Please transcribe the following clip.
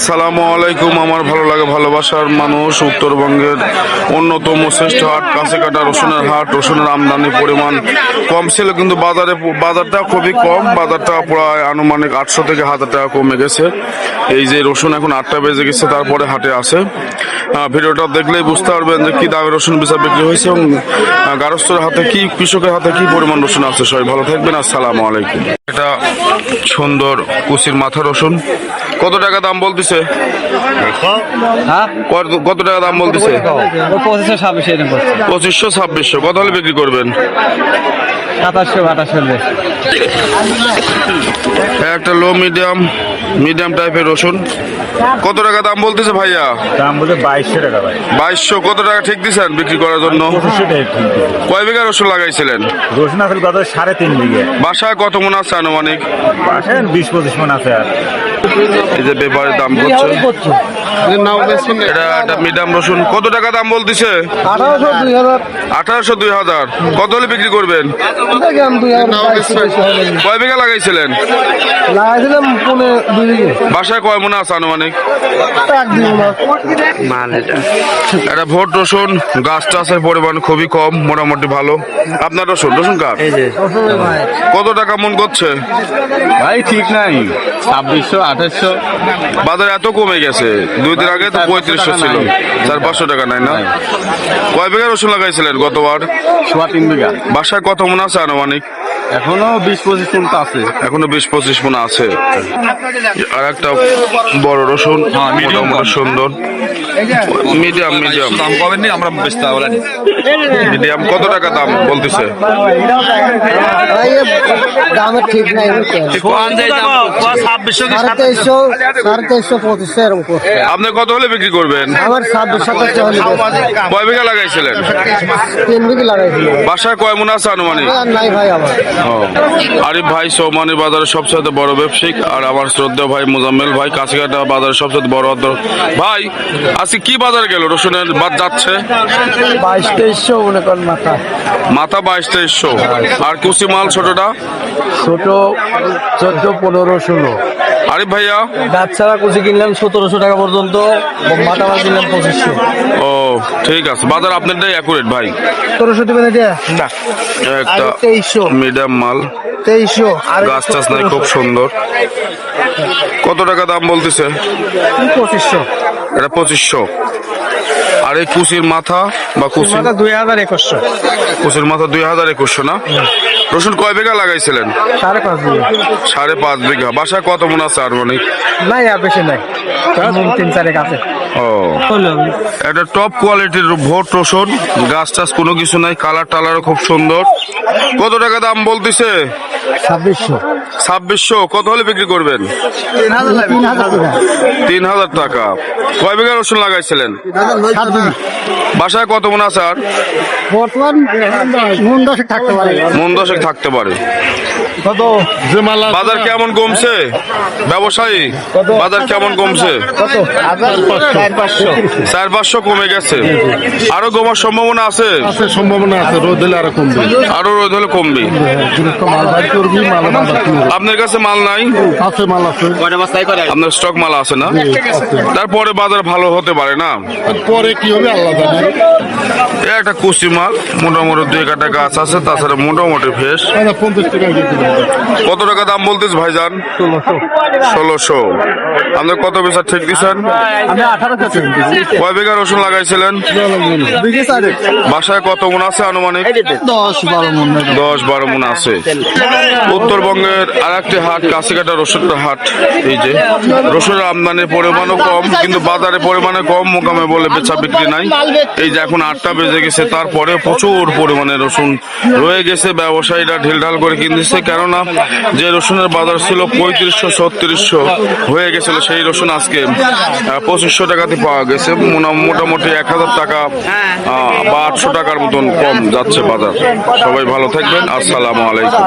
আসসালামু আলাইকুম। আমার ভালো লাগে ভালোবাসার মানুষ, উত্তরবঙ্গের অন্যতম শ্রেষ্ঠ হাট কাছেকাটা রসুনের হাট। রসুনের আমদানি পরিমাণ কম ছিল, কিন্তু বাজারটা খুবই কম। বাজারটা প্রায় আনুমানিক 800 থেকে 1000 টাকা কমে গেছে। এই যে রসুন এখন 8টা বেজে গেছে, তারপরে হাটে আছে। ভিডিওটা দেখলেই বুঝতে পারবেন যে কি দামে রসুন বেচা বিক্রি হয়েছে এবং গারস্থের হাতে কি, কৃষকের হাতে কি পরিমাণ রসুন আছে। সবাই ভালো থাকবেন। আসসালামু আলাইকুম। এটা সুন্দর কুচির মাথা রসুন। কত টাকা দাম বলতেছে? কত টাকা দাম বলতেছে? 2500-2600। কত হলে বিক্রি করবেন? 2700-2800। একটা লো মিডিয়াম টাইপের রসুন। কত টাকা দাম বলতেছে ভাইয়া? দাম বলতে 2200 টাকা ভাই। 2200। কত টাকা ঠিক দিচ্ছেন বিক্রি করার জন্য? 2500 টাকা। কয় বিঘা রসুন লাগাইছিলেন? রসুন আসলে কত 3.5 বিঘে। বাসায় কত মন আছে আনুমানিক? বাসায় 20-25 মন আছে। আর এই যে ব্যাপারে দাম করছে, এটা একটা মিডিয়াম রসুন। কত টাকা দাম বলতেছে? 1800-2000। কত হলে বিক্রি করবেন? কয় বিঘা লাগাইছিলেন? বাসায় কয় মনে আছে আনুমানিক? এটা ভোট রসুন, গাছ টাছের পরিমাণ খুবই কম, মোটামুটি ভালো। আপনার রসুন কার? কত টাকা মন করছে ভাই ঠিক নাই, 2600-2800। বাজার এত কমে গেছে। 2 দিন আগে তো 3500 ছিল, 400-500 টাকা নাই না? কয় বিঘা রসুন লাগাইছিলেন গতবার? 3 বিঘা। বাসায় কত মন আছে আনুমানিক? এখনো 20-25 মন আছে। এখনো 20-25 মন আছে। আর একটা বড় রসুন, মোটামুটি সুন্দর, মিডিয়াম দাম পাবেন নি, আমরা বেচতে হবে। মিডিয়াম। কত টাকা দাম বলতেছে? দামের ঠিক নাই, 2300-2500 এরকম। আপনি কত হলে বিক্রি করবেন? আমার 26-27 হলে কয় বিঘা লাগাইছিলেন? 3 বিঘি লাগাইছিল। বাসায় কয় মন আছে আনুমানিক? আর নাই ভাই আমার। আরিফ ভাই সৌমানি বাজারের সবচেয়ে বড় ব্যবসায়িক, আর আমার শ্রদ্ধেয় ভাই মোজাম্মেল ভাই কাছিকাটা বাজারের সবচেয়ে বড় ভাই। আজকে কি বাজার গেল? রসুনের বাদ যাচ্ছে 2200-2300 মনে করেন মাথা 2200-2300। আর কুচি মাল ছোটটা? ছোট 14-15-16। আরিফ ভাইয়া, গাছ ছাড়া কুচি কিনলাম 1700 টাকা পর্যন্ত, মাথা মাছ কিনলাম 2500। ও ঠিক আছে, বাজার আপনারটাই অ্যাকুরেট ভাই। 1700 দিবেন এটা না, একটা 2300 মিডিয়াম মাল, 2300। আর গাছ টাছ নাই, খুব সুন্দর। কত টাকা দাম বলতেছে? 2500। এটা 2500। আর এই কুচির মাথা বা কুচি 2100। কুচির মাথা 2100 না? রসুন কয় বিঘা লাগাইছিলেন? 5.5 বিঘা। 5.5 বিঘা। বাসায় কত মন আছে আনুমানিক? নাই আর বেশি নাই, 3-4 আছে। ও, এটা টপ কোয়ালিটির ভোট রসুন, গাছ টাছ কোনো কিছু নাই, কালার টালারও খুব সুন্দর। কত টাকা দাম বলতেছে? 2600। কত হলে বিক্রি করবেন? 3000 টাকা। কয় বিঘা রসুন লাগাইছিলেন? 7 বিঘা। বাসায় কত মন আছে? আর বর্তমান মন 10 থাকতে পারে। মন 10 থাকতে পারে। কত বাজার কেমন কমছে? ব্যবসায়ী বাজার কেমন কমছে? 4-500 কমে গেছে। আরো কমার সম্ভাবনা আছে? সম্ভাবনা আছে, রোদ হলে আরো কমবে। আরো রোদ হলে কমবে। মাল বাদ করবি, মাল আপনার কাছে মাল নাই? আছে, মাল আছে। আপনার স্টক মাল আছে না? তারপরে বাজার ভালো হতে পারে না? পরে কি হবে আল্লাহ জানে। একটা কুচি মাল, মোটামুটি 2 কাটা গাছ আছে, তাছাড়া মোটামুটি ফ্রেশ। 50 টাকা কেজি। কত টাকা দাম বলতেছ ভাইজান? 1600। আপনি কত বেচা ঠিক দিচ্ছেন? আমি 1800 কয় বিঘা রসুন লাগাইছিলেন? বিঘে 4। বাসায় কত মন আছে আনুমানিক? 10-12 মন। 10-12 মন আছে। উত্তরবঙ্গের আর একটি হাট কাছিকাটা রসুনের হাট। এই যে রসুনের আমদানির পরিমাণও কম, কিন্তু বাজারে পরিমাণে কম, মোকামে বলে বেচা বিক্রি নাই। এই যে এখন 8টা বেজে গেছে, তারপরে প্রচুর পরিমাণে রসুন রয়ে গেছে। ব্যবসায়ীরা ঢিলঢাল করে কিনতেছে, কেননা যে রসুনের বাজার ছিল 3500-3600 হয়ে গেছিল, সেই রসুন আজকে 2500 টাকাতে পাওয়া গেছে। মোটামুটি 1000 টাকা বা 800 টাকার মতন কম যাচ্ছে বাজার। সবাই ভালো থাকবেন। আসসালামু আলাইকুম।